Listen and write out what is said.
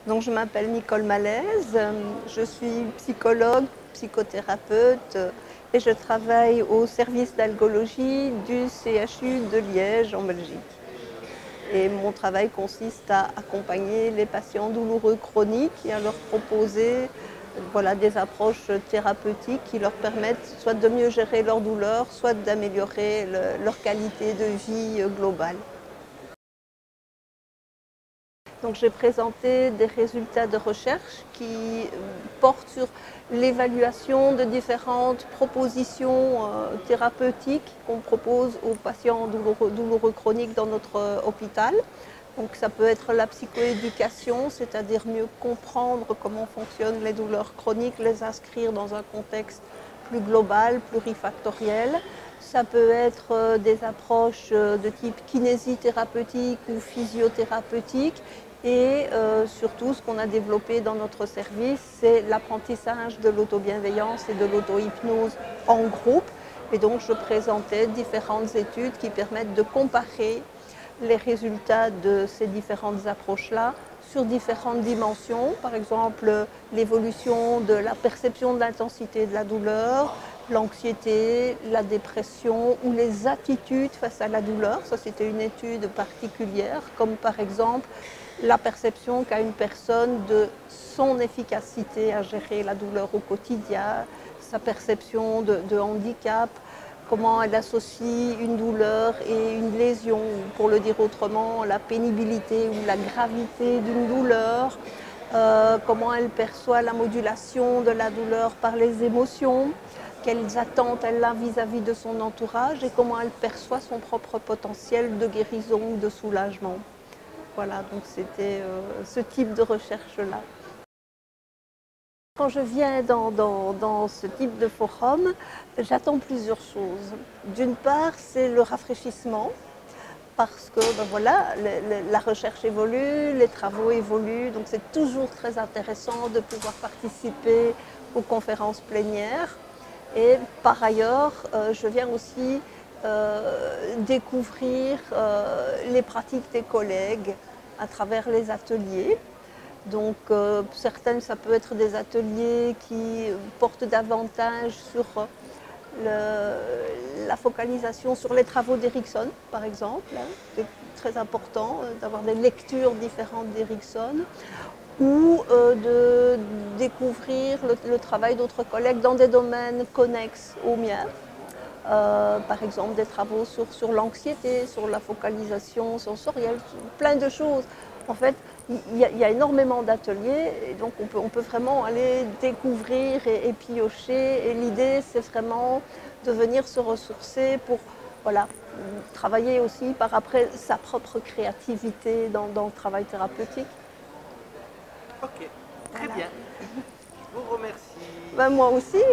Donc, je m'appelle Nicole Malaise, je suis psychologue, psychothérapeute et je travaille au service d'algologie du CHU de Liège en Belgique. Et mon travail consiste à accompagner les patients douloureux chroniques et à leur proposer des approches thérapeutiques qui leur permettent soit de mieux gérer leur douleur, soit d'améliorer leur qualité de vie globale. Donc j'ai présenté des résultats de recherche qui portent sur l'évaluation de différentes propositions thérapeutiques qu'on propose aux patients douloureux chroniques dans notre hôpital. Donc ça peut être la psychoéducation, c'est-à-dire mieux comprendre comment fonctionnent les douleurs chroniques, les inscrire dans un contexte plus global, plurifactoriel. Ça peut être des approches de type kinésithérapeutique ou physiothérapeutique. Et surtout, ce qu'on a développé dans notre service, c'est l'apprentissage de l'autobienveillance et de l'auto-hypnose en groupe. Et donc, je présentais différentes études qui permettent de comparer les résultats de ces différentes approches-là sur différentes dimensions. Par exemple, l'évolution de la perception de l'intensité de la douleur, l'anxiété, la dépression ou les attitudes face à la douleur. Ça, c'était une étude particulière, comme par exemple la perception qu'a une personne de son efficacité à gérer la douleur au quotidien, sa perception de handicap, comment elle associe une douleur et une lésion, ou pour le dire autrement, la pénibilité ou la gravité d'une douleur, comment elle perçoit la modulation de la douleur par les émotions, quelles attentes elle a vis-à-vis de son entourage et comment elle perçoit son propre potentiel de guérison ou de soulagement. Voilà, donc c'était ce type de recherche-là. Quand je viens dans ce type de forum, j'attends plusieurs choses. D'une part, c'est le rafraîchissement, parce que la recherche évolue, les travaux évoluent, donc c'est toujours très intéressant de pouvoir participer aux conférences plénières. Et par ailleurs, je viens aussi découvrir les pratiques des collègues à travers les ateliers. Donc certaines, ça peut être des ateliers qui portent davantage sur la focalisation sur les travaux d'Erikson, par exemple. C'est très important d'avoir des lectures différentes d'Erikson ou de découvrir le travail d'autres collègues dans des domaines connexes aux miens. Par exemple des travaux sur l'anxiété, sur la focalisation sensorielle, plein de choses. En fait, il y a énormément d'ateliers et donc on peut vraiment aller découvrir et piocher. Et l'idée, c'est vraiment de venir se ressourcer pour travailler aussi par après sa propre créativité dans le travail thérapeutique. Ok, très bien. Je vous remercie. Ben, moi aussi.